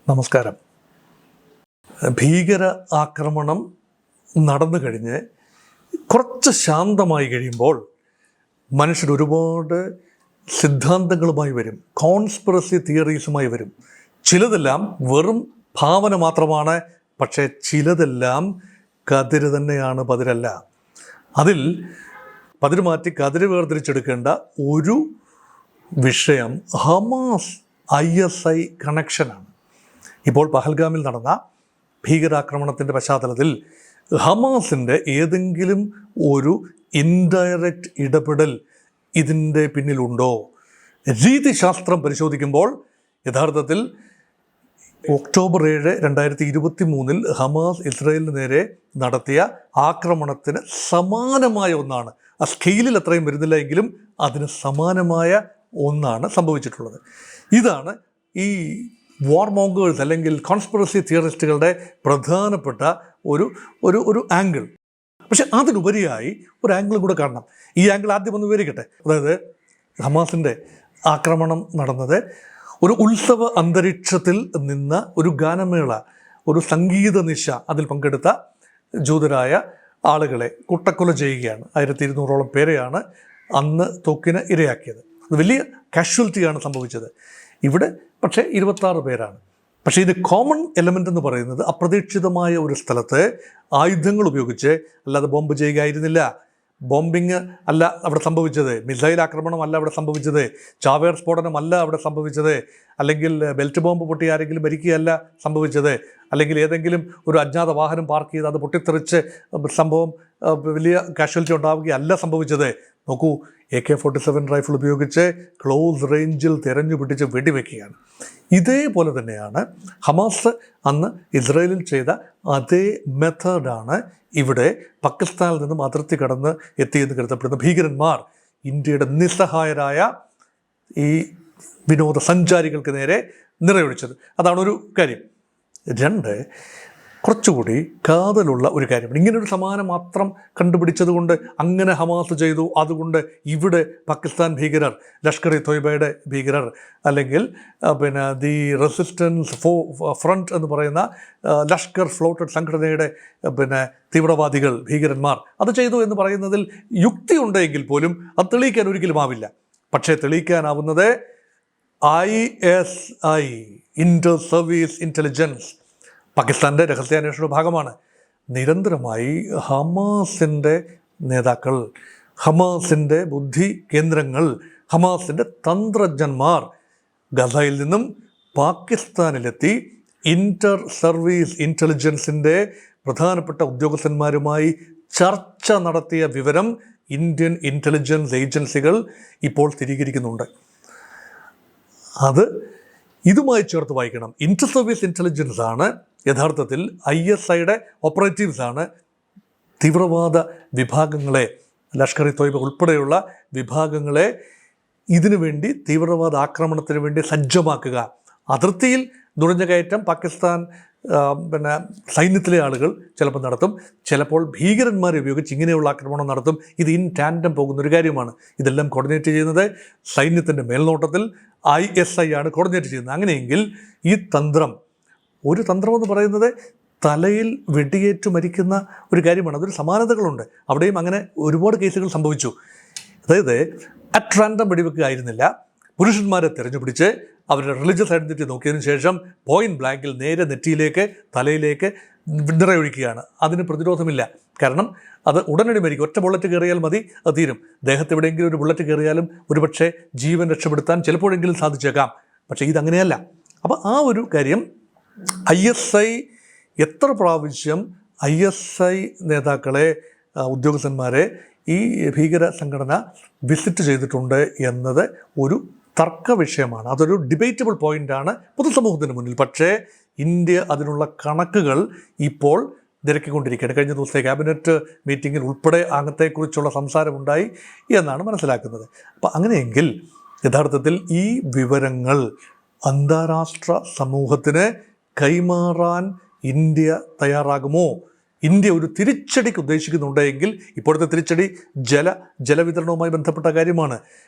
നമസ്കാരം. ഭീകര ആക്രമണം നടന്നു കഴിഞ്ഞ് കുറച്ച് ശാന്തമായി കഴിയുമ്പോൾ മനുഷ്യർ ഒരുപാട് സിദ്ധാന്തങ്ങളുമായി വരും, കോൺസ്പിറസി തിയറീസുമായി വരും. ചിലതെല്ലാം വെറും ഭാവന മാത്രമാണ്, പക്ഷേ ചിലതെല്ലാം കതിര് തന്നെയാണ്, പതിരല്ല. അതിൽ പതിര് മാറ്റി കതിര് വേർതിരിച്ചെടുക്കേണ്ട ഒരു വിഷയം ഹമാസ് ISI കണക്ഷനാണ്. ഇപ്പോൾ പഹൽഗാമിൽ നടന്ന ഭീകരാക്രമണത്തിൻ്റെ പശ്ചാത്തലത്തിൽ ഹമാസിൻ്റെ ഏതെങ്കിലും ഒരു ഇൻഡയറക്റ്റ് ഇടപെടൽ ഇതിൻ്റെ പിന്നിലുണ്ടോ? രീതിശാസ്ത്രം പരിശോധിക്കുമ്പോൾ യഥാർത്ഥത്തിൽ ഒക്ടോബർ 7, 2023 ഹമാസ് ഇസ്രായേലിന് നേരെ നടത്തിയ ആക്രമണത്തിന് സമാനമായ ഒന്നാണ്. ആ സ്കെയിലിൽ അത്രയും വരുന്നില്ല എങ്കിലും അതിന് സമാനമായ ഒന്നാണ് സംഭവിച്ചിട്ടുള്ളത്. ഇതാണ് ഈ വാർമോംഗേഴ്സ് അല്ലെങ്കിൽ കോൺസ്പിറസി തിയറിസ്റ്റുകളുടെ പ്രധാനപ്പെട്ട ഒരു ആംഗിൾ. പക്ഷെ അതിനുപരിയായി ഒരു ആംഗിൾ കൂടെ കാണണം. ഈ ആംഗിൾ ആദ്യം ഒന്ന് വിവരിക്കട്ടെ. അതായത് ഹമാസിൻ്റെ ആക്രമണം നടന്നത് ഒരു ഉത്സവ അന്തരീക്ഷത്തിൽ നിന്ന ഒരു ഗാനമേള, ഒരു സംഗീത നിശ, അതിൽ പങ്കെടുത്ത ജൂതരായ ആളുകളെ കൂട്ടക്കൊല ചെയ്യുകയാണ്. 1200ഓളം പേരെയാണ് അന്ന് തോക്കിന് ഇരയാക്കിയത്. അത് വലിയ കാഷ്വാലിറ്റിയാണ് സംഭവിച്ചത്. ഇവിടെ പക്ഷേ 26 പേരാണ്. പക്ഷേ ഇത് കോമൺ എലമെൻ്റ് എന്ന് പറയുന്നത് അപ്രതീക്ഷിതമായ ഒരു സ്ഥലത്ത് ആയുധങ്ങൾ ഉപയോഗിച്ച്, അല്ലാതെ ബോംബ് ചെയ്യുകയായിരുന്നില്ല. ബോംബിങ് അല്ല അവിടെ സംഭവിച്ചത്, മിസൈൽ ആക്രമണം അല്ല അവിടെ സംഭവിച്ചത്, ചാവേർ സ്ഫോടനമല്ല അവിടെ സംഭവിച്ചത്, അല്ലെങ്കിൽ ബെൽറ്റ് ബോംബ് പൊട്ടി ആരെങ്കിലും മരിക്കുകയല്ല സംഭവിച്ചത്, അല്ലെങ്കിൽ ഏതെങ്കിലും ഒരു അജ്ഞാത വാഹനം പാർക്ക് ചെയ്ത് അത് പൊട്ടിത്തെറിച്ച് സംഭവം വലിയ കാഷ്വാലിറ്റി ഉണ്ടാവുകയല്ല സംഭവിച്ചത്. നോക്കൂ, AK-47 റൈഫിൾ ഉപയോഗിച്ച് ക്ലോസ് റേഞ്ചിൽ തിരഞ്ഞു പിടിച്ച് വെടിവെക്കുകയാണ്. ഇതേപോലെ തന്നെയാണ് ഹമാസ് അന്ന് ഇസ്രായേലിൽ ചെയ്ത അതേ മെത്തേഡാണ് ഇവിടെ പാകിസ്ഥാനിൽ നിന്നും അതിർത്തി കടന്ന് എത്തിയെന്ന് കരുതപ്പെടുന്ന ഭീകരന്മാർ ഇന്ത്യയുടെ നിസ്സഹായരായ ഈ വിനോദസഞ്ചാരികൾക്ക് നേരെ നിറയൊഴിച്ചത്. അതാണൊരു കാര്യം. 2, കുറച്ചുകൂടി കാതലുള്ള ഒരു കാര്യമാണ്. ഇങ്ങനൊരു സമാനം മാത്രം കണ്ടുപിടിച്ചത് കൊണ്ട് അങ്ങനെ ഹമാസ് ചെയ്തു, അതുകൊണ്ട് ഇവിടെ പാകിസ്ഥാൻ ഭീകരർ, ലഷ്കർ-ഇ തോയ്ബയുടെ ഭീകരർ, അല്ലെങ്കിൽ ദി റെസിസ്റ്റൻസ് ഫ്രണ്ട് എന്ന് പറയുന്ന ലഷ്കർ ഫ്ലോട്ടഡ് സംഘടനയുടെ തീവ്രവാദികൾ, ഭീകരന്മാർ അത് ചെയ്തു എന്ന് പറയുന്നതിൽ യുക്തിയുണ്ടെങ്കിൽ പോലും അത് തെളിയിക്കാൻ ഒരിക്കലും ആവില്ല. പക്ഷേ തെളിയിക്കാനാവുന്നത് ISI, ഇന്റർ സർവീസ് ഇൻ്റലിജൻസ്, പാകിസ്ഥാൻ്റെ രഹസ്യാന്വേഷണ ഭാഗമാണ്. നിരന്തരമായി ഹമാസിൻ്റെ നേതാക്കൾ, ഹമാസിൻ്റെ ബുദ്ധി കേന്ദ്രങ്ങൾ, ഹമാസിൻ്റെ തന്ത്രജ്ഞന്മാർ ഗസയിൽ നിന്നും പാകിസ്ഥാനിലെത്തി ഇന്റർ സർവീസ് ഇൻ്റലിജൻസിൻ്റെ പ്രധാനപ്പെട്ട ഉദ്യോഗസ്ഥന്മാരുമായി ചർച്ച നടത്തിയ വിവരം ഇന്ത്യൻ ഇൻ്റലിജൻസ് ഏജൻസികൾ ഇപ്പോൾ സ്ഥിരീകരിക്കുന്നുണ്ട്. അത് ഇതുമായി ചേർത്ത് വായിക്കണം. ഇന്റർ സർവീസ് ഇൻ്റലിജൻസ് ആണ് യഥാർത്ഥത്തിൽ ISIയുടെ ഓപ്പറേറ്റീവ്സാണ് തീവ്രവാദ വിഭാഗങ്ങളെ, ലഷ്കർ-ഇ തോയ്ബ ഉൾപ്പെടെയുള്ള വിഭാഗങ്ങളെ ഇതിനു വേണ്ടി, തീവ്രവാദ ആക്രമണത്തിന് വേണ്ടി സജ്ജമാക്കുക. അതിർത്തിയിൽ നുഴഞ്ഞുകയറ്റം പാകിസ്ഥാൻ സൈന്യത്തിലെ ആളുകൾ ചിലപ്പോൾ നടത്തും, ചിലപ്പോൾ ഭീകരന്മാരെ ഉപയോഗിച്ച് ഇങ്ങനെയുള്ള ആക്രമണം നടത്തും. ഇത് ഇൻ ടാൻഡം പോകുന്നൊരു കാര്യമാണ്. ഇതെല്ലാം കോർഡിനേറ്റ് ചെയ്യുന്നത് സൈന്യത്തിൻ്റെ മേൽനോട്ടത്തിൽ ISI ആണ് കോർഡിനേറ്റ് ചെയ്യുന്നത്. അങ്ങനെയെങ്കിൽ ഈ ഒരു തന്ത്രമെന്ന് പറയുന്നത് തലയിൽ വെടിയേറ്റു മരിക്കുന്ന ഒരു കാര്യമാണ്. അതൊരു സമാനതകളുണ്ട്. അവിടെയും അങ്ങനെ ഒരുപാട് കേസുകൾ സംഭവിച്ചു. അതായത് അറ്റ് റാൻഡം വെടിവെക്കുക ആയിരുന്നില്ല. പുരുഷന്മാരെ തിരഞ്ഞുപിടിച്ച് അവരുടെ റിലീജിയസ് ഐഡൻറ്റിറ്റി നോക്കിയതിനു ശേഷം പോയിന്റ് ബ്ലാങ്കിൽ നേരെ നെറ്റിയിലേക്ക്, തലയിലേക്ക് നിറയൊഴിക്കുകയാണ്. അതിന് പ്രതിരോധമില്ല. കാരണം അത് ഉടനടി മരിക്കും. ഒറ്റ ബുള്ളറ്റ് കയറിയാൽ മതി, അത് തീരും. ദേഹത്ത് എവിടെയെങ്കിലും ഒരു ബുള്ളറ്റ് കയറിയാലും ഒരുപക്ഷെ ജീവൻ രക്ഷപ്പെടുത്താൻ ചിലപ്പോഴെങ്കിലും സാധിച്ചേക്കാം. പക്ഷേ ഇതങ്ങനെയല്ല. അപ്പോൾ ആ ഒരു കാര്യം ISI എത്ര പ്രാവശ്യം ISI നേതാക്കളെ, ഉദ്യോഗസ്ഥന്മാരെ ഈ ഭീകര സംഘടന വിസിറ്റ് ചെയ്തിട്ടുണ്ട് എന്നത് ഒരു തർക്ക വിഷയമാണ്. അതൊരു ഡിബേറ്റബിൾ പോയിൻ്റാണ് പൊതുസമൂഹത്തിന് മുന്നിൽ. പക്ഷേ ഇന്ത്യ അതിനുള്ള കണക്കുകൾ ഇപ്പോൾ നിരക്കിക്കൊണ്ടിരിക്കുകയാണ്. കഴിഞ്ഞ ദിവസത്തെ ക്യാബിനറ്റ് മീറ്റിങ്ങിൽ ഉൾപ്പെടെ അങ്ങത്തെക്കുറിച്ചുള്ള സംസാരമുണ്ടായി എന്നാണ് മനസ്സിലാക്കുന്നത്. അപ്പോൾ അങ്ങനെയെങ്കിൽ യഥാർത്ഥത്തിൽ ഈ വിവരങ്ങൾ അന്താരാഷ്ട്ര സമൂഹത്തിന് കൈമാറാൻ ഇന്ത്യ തയ്യാറാകുമോ? ഇന്ത്യ ഒരു തിരിച്ചടിക്ക് ഉദ്ദേശിക്കുന്നുണ്ടെങ്കിൽ ഇപ്പോഴത്തെ തിരിച്ചടി ജലവിതരണവുമായി ബന്ധപ്പെട്ട കാര്യമാണ്.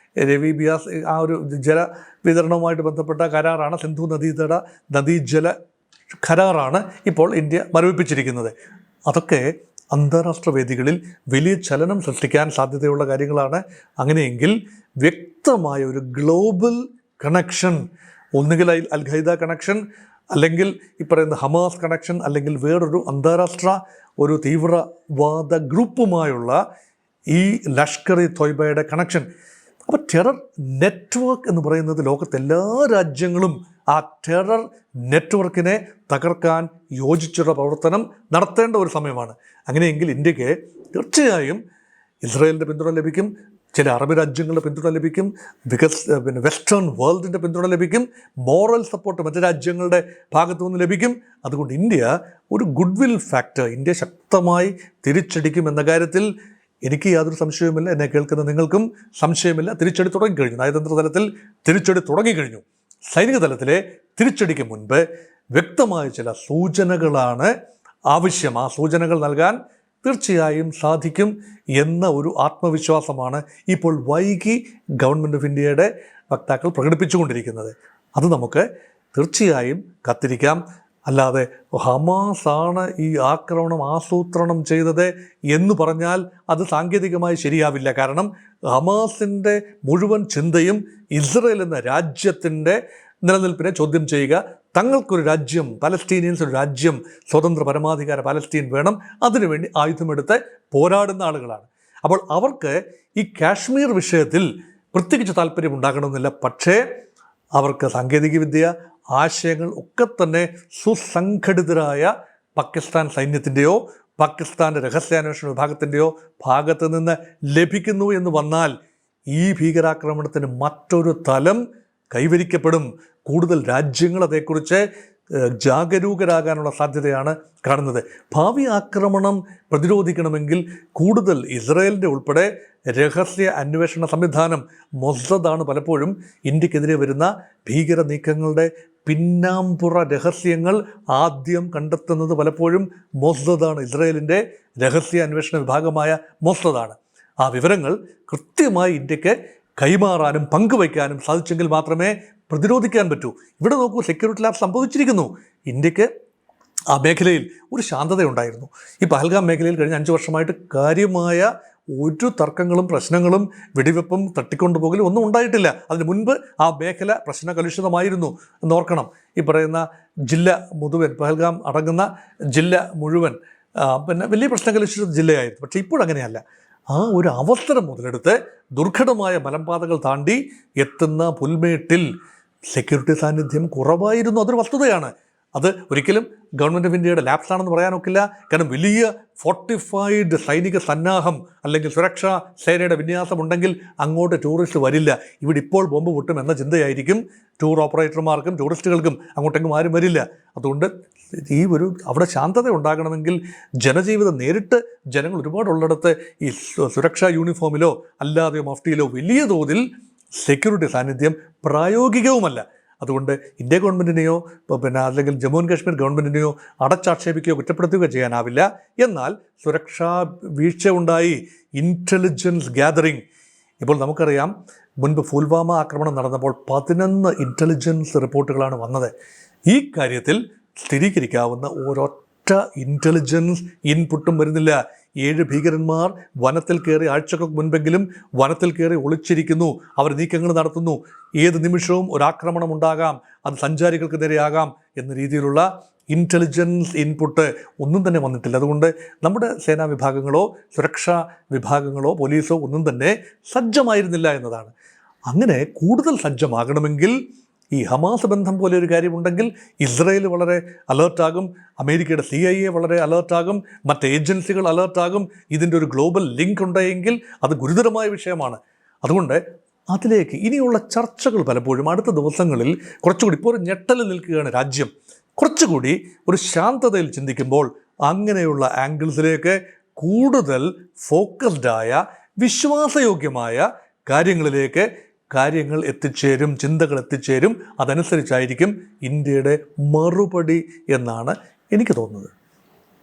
രവി ബിയാസ് ആ ഒരു ജലവിതരണവുമായിട്ട് ബന്ധപ്പെട്ട കരാറാണ്. സിന്ധു നദീജല കരാറാണ് ഇപ്പോൾ ഇന്ത്യ മരവിപ്പിച്ചിരിക്കുന്നത്. അതൊക്കെ അന്താരാഷ്ട്ര വേദികളിൽ വലിയ ചലനം സൃഷ്ടിക്കാൻ സാധ്യതയുള്ള കാര്യങ്ങളാണ്. അങ്ങനെയെങ്കിൽ വ്യക്തമായ ഒരു ഗ്ലോബൽ കണക്ഷൻ, ഒന്നുകിൽ അൽ ഖൈദ കണക്ഷൻ, അല്ലെങ്കിൽ ഈ പറയുന്ന ഹമാസ് കണക്ഷൻ, അല്ലെങ്കിൽ വേറൊരു അന്താരാഷ്ട്ര ഒരു തീവ്രവാദ ഗ്രൂപ്പുമായുള്ള ഈ ലഷ്കർ ഇ തൊയ്ബയുടെ കണക്ഷൻ. അപ്പോൾ ടെറർ നെറ്റ്വർക്ക് എന്ന് പറയുന്നത് ലോകത്തെ എല്ലാ രാജ്യങ്ങളും ആ ടെറർ നെറ്റ്വർക്കിനെ തകർക്കാൻ യോജിച്ചുള്ള പ്രവർത്തനം നടത്തേണ്ട ഒരു സമയമാണ്. അങ്ങനെയെങ്കിൽ ഇന്ത്യക്ക് തീർച്ചയായും ഇസ്രായേലിൻ്റെ പിന്തുണ ലഭിക്കും, ചില അറബ് രാജ്യങ്ങളുടെ പിന്തുണ ലഭിക്കും, വെസ്റ്റേൺ വേൾഡിൻ്റെ പിന്തുണ ലഭിക്കും, മോറൽ സപ്പോർട്ട് മറ്റ് രാജ്യങ്ങളുടെ ഭാഗത്തു നിന്ന് ലഭിക്കും. അതുകൊണ്ട് ഇന്ത്യ ഒരു ഗുഡ് വിൽ ഫാക്ടർ, ഇന്ത്യ ശക്തമായി തിരിച്ചടിക്കും എന്ന കാര്യത്തിൽ എനിക്ക് യാതൊരു സംശയവുമില്ല. എന്നെ കേൾക്കുന്ന നിങ്ങൾക്കും സംശയമില്ല. തിരിച്ചടി തുടങ്ങിക്കഴിഞ്ഞു, നയതന്ത്ര തലത്തിൽ തിരിച്ചടി തുടങ്ങിക്കഴിഞ്ഞു. സൈനിക തലത്തിലെ തിരിച്ചടിക്ക് മുൻപ് വ്യക്തമായ ചില സൂചനകളാണ് ആവശ്യം. ആ സൂചനകൾ നൽകാൻ തീർച്ചയായും സാധിക്കും എന്ന ഒരു ആത്മവിശ്വാസമാണ് ഇപ്പോൾ വൈകി ഗവൺമെൻറ് ഓഫ് ഇന്ത്യയുടെ വക്താക്കൾ പ്രകടിപ്പിച്ചുകൊണ്ടിരിക്കുന്നത്. അത് നമുക്ക് തീർച്ചയായും കത്തിരിക്കാം. അല്ലാതെ ഹമാസാണ് ഈ ആക്രമണം ആസൂത്രണം ചെയ്തത് എന്ന് പറഞ്ഞാൽ അത് സാങ്കേതികമായി ശരിയാവില്ല. കാരണം ഹമാസിൻ്റെ മുഴുവൻ ചിന്തയും ഇസ്രയേൽ എന്ന രാജ്യത്തിൻ്റെ നിലനിൽപ്പിനെ ചോദ്യം ചെയ്യുക, തങ്ങൾക്കൊരു രാജ്യം, പലസ്തീനിയൻസ് ഒരു രാജ്യം, സ്വതന്ത്ര പരമാധികാര പലസ്തീൻ വേണം, അതിനുവേണ്ടി ആയുധമെടുത്ത് പോരാടുന്ന ആളുകളാണ്. അപ്പോൾ അവർക്ക് ഈ കാശ്മീർ വിഷയത്തിൽ പ്രത്യേകിച്ച് താല്പര്യം ഉണ്ടാകണമെന്നില്ല. പക്ഷേ അവർക്ക് സാങ്കേതികവിദ്യ, ആശയങ്ങൾ ഒക്കെ തന്നെ സുസംഘടിതരായ പാകിസ്ഥാൻ സൈന്യത്തിൻ്റെയോ പാകിസ്ഥാൻ്റെ രഹസ്യാന്വേഷണ വിഭാഗത്തിൻ്റെയോ ഭാഗത്ത് നിന്ന് ലഭിക്കുന്നു എന്ന് വന്നാൽ ഈ ഭീകരാക്രമണത്തിന് മറ്റൊരു തലം കൈവരിക്കപ്പെടും. കൂടുതൽ രാജ്യങ്ങൾ അതേക്കുറിച്ച് ജാഗരൂകരാകാനുള്ള സാധ്യതയാണ് കാണുന്നത്. ഭാവി ആക്രമണം പ്രതിരോധിക്കണമെങ്കിൽ കൂടുതൽ ഇസ്രായേലിൻ്റെ ഉൾപ്പെടെ രഹസ്യ അന്വേഷണ സംവിധാനം മൊസാദാണ് പലപ്പോഴും ഇന്ത്യക്കെതിരെ വരുന്ന ഭീകര നീക്കങ്ങളുടെ പിന്നാമ്പുറ രഹസ്യങ്ങൾ ആദ്യം കണ്ടെത്തുന്നത് പലപ്പോഴും മൊസാദാണ്. ഇസ്രായേലിൻ്റെ രഹസ്യ അന്വേഷണ വിഭാഗമായ മൊസാദാണ്. ആ വിവരങ്ങൾ കൃത്യമായി ഇന്ത്യക്ക് കൈമാറാനും പങ്കുവയ്ക്കാനും സാധിച്ചെങ്കിൽ മാത്രമേ പ്രതിരോധിക്കാൻ പറ്റൂ. ഇവിടെ നോക്കൂ, സെക്യൂരിറ്റി ലാപ്സ് സംഭവിച്ചിരിക്കുന്നു. ഇന്ത്യക്ക് ആ മേഖലയിൽ ഒരു ശാന്തതയുണ്ടായിരുന്നു. ഈ പഹൽഗാം മേഖലയിൽ കഴിഞ്ഞ 5 വർഷമായിട്ട് കാര്യമായ ഒരു തർക്കങ്ങളും പ്രശ്നങ്ങളും വെടിവെപ്പും തട്ടിക്കൊണ്ടുപോകലും ഒന്നും ഉണ്ടായിട്ടില്ല. അതിന് മുൻപ് ആ മേഖല പ്രശ്നകലുഷിതമായിരുന്നു എന്നോർക്കണം. ഈ പറയുന്ന ജില്ല മുഴുവൻ, പഹൽഗാം അടങ്ങുന്ന ജില്ല മുഴുവൻ വലിയ പ്രശ്നകലുഷിത ജില്ലയായിരുന്നു. പക്ഷേ ഇപ്പോഴങ്ങനെയല്ല. ആ ഒരു അവസരം മുതലെടുത്ത് ദുർഘടമായ മലമ്പാതകൾ താണ്ടി എത്തുന്ന പുൽമേട്ടിൽ സെക്യൂരിറ്റി സാന്നിധ്യം കുറവായിരുന്നു. അതൊരു വസ്തുതയാണ്. അത് ഒരിക്കലും ഗവൺമെൻറ് ഓഫ് ഇന്ത്യയുടെ ലാപ്സ് ആണെന്ന് പറയാനൊക്കില്ല. കാരണം വലിയ ഫോർട്ടിഫൈഡ് സൈനിക സന്നാഹം അല്ലെങ്കിൽ സുരക്ഷാ സേനയുടെ വിന്യാസം ഉണ്ടെങ്കിൽ അങ്ങോട്ട് ടൂറിസ്റ്റ് വരില്ല. ഇവിടെ ഇപ്പോൾ ബോംബ് പൊട്ടും എന്ന ചിന്തയായിരിക്കും ടൂർ ഓപ്പറേറ്റർമാർക്കും ടൂറിസ്റ്റുകൾക്കും. അങ്ങോട്ടെങ്കിലും ആരും വരില്ല. അതുകൊണ്ട് അവിടെ ശാന്തത ഉണ്ടാകണമെങ്കിൽ ജനജീവിതം നേരിട്ട് ജനങ്ങൾ ഒരുപാടുള്ളിടത്ത് ഈ സുരക്ഷാ യൂണിഫോമിലോ അല്ലാതെയോ മഫ്റ്റിയിലോ വലിയ തോതിൽ സെക്യൂരിറ്റി സാന്നിധ്യം പ്രായോഗികവുമല്ല. അതുകൊണ്ട് ഇന്ത്യ ഗവൺമെൻറ്റിനെയോ അല്ലെങ്കിൽ ജമ്മു ആൻഡ് കാശ്മീർ ഗവൺമെൻറ്റിനെയോ അടച്ചാക്ഷേപിക്കുകയോ കുറ്റപ്പെടുത്തുകയോ ചെയ്യാനാവില്ല. എന്നാൽ സുരക്ഷാ വീഴ്ച ഉണ്ടായി, ഇൻ്റലിജൻസ് ഗ്യാതറിങ്. ഇപ്പോൾ നമുക്കറിയാം, മുൻപ് പുൽവാമ ആക്രമണം നടന്നപ്പോൾ 11 ഇൻ്റലിജൻസ് റിപ്പോർട്ടുകളാണ് വന്നത്. ഈ കാര്യത്തിൽ സ്ഥിരീകരിക്കാവുന്ന ഒരൊറ്റ ഇൻ്റലിജൻസ് ഇൻപുട്ടും വരുന്നില്ല. 7 ഭീകരന്മാർ വനത്തിൽ കയറി ആഴ്ചകൾക്ക് മുൻപെങ്കിലും വനത്തിൽ കയറി ഒളിച്ചിരിക്കുന്നു. അവർ നീക്കങ്ങൾ നടത്തുന്നു. ഏത് നിമിഷവും ഒരാക്രമണം ഉണ്ടാകാം, അത് സഞ്ചാരികൾക്ക് നേരെയാകാം എന്ന രീതിയിലുള്ള ഇൻ്റലിജൻസ് ഇൻപുട്ട് ഒന്നും തന്നെ വന്നിട്ടില്ല. അതുകൊണ്ട് നമ്മുടെ സേനാ വിഭാഗങ്ങളോ സുരക്ഷാ വിഭാഗങ്ങളോ പോലീസോ ഒന്നും തന്നെ സജ്ജമായിരുന്നില്ല എന്നതാണ്. അങ്ങനെ കൂടുതൽ സജ്ജമാകണമെങ്കിൽ ഈ ഹമാസ് ബന്ധം പോലെ ഒരു കാര്യമുണ്ടെങ്കിൽ ഇസ്രായേൽ വളരെ അലേർട്ടാകും, അമേരിക്കയുടെ CIA വളരെ അലേർട്ടാകും, മറ്റ് ഏജൻസികൾ അലേർട്ടാകും. ഇതിൻ്റെ ഒരു ഗ്ലോബൽ ലിങ്ക് ഉണ്ടെങ്കിൽ അത് ഗുരുതരമായ വിഷയമാണ്. അതുകൊണ്ട് അതിലേക്ക് ഇനിയുള്ള ചർച്ചകൾ പലപ്പോഴും അടുത്ത ദിവസങ്ങളിൽ കുറച്ചുകൂടി, ഇപ്പോൾ ഒരു ഞെട്ടലിൽ നിൽക്കുകയാണ് രാജ്യം, കുറച്ചുകൂടി ഒരു ശാന്തതയിൽ ചിന്തിക്കുമ്പോൾ അങ്ങനെയുള്ള ആംഗിൾസിലേക്ക് കൂടുതൽ ഫോക്കസ്ഡായ വിശ്വാസയോഗ്യമായ കാര്യങ്ങൾ എത്തിച്ചേരും, ചിന്തകൾ എത്തിച്ചേരും. അതനുസരിച്ചായിരിക്കും ഇന്ത്യയുടെ മറുപടി എന്നാണ് എനിക്ക് തോന്നുന്നത്.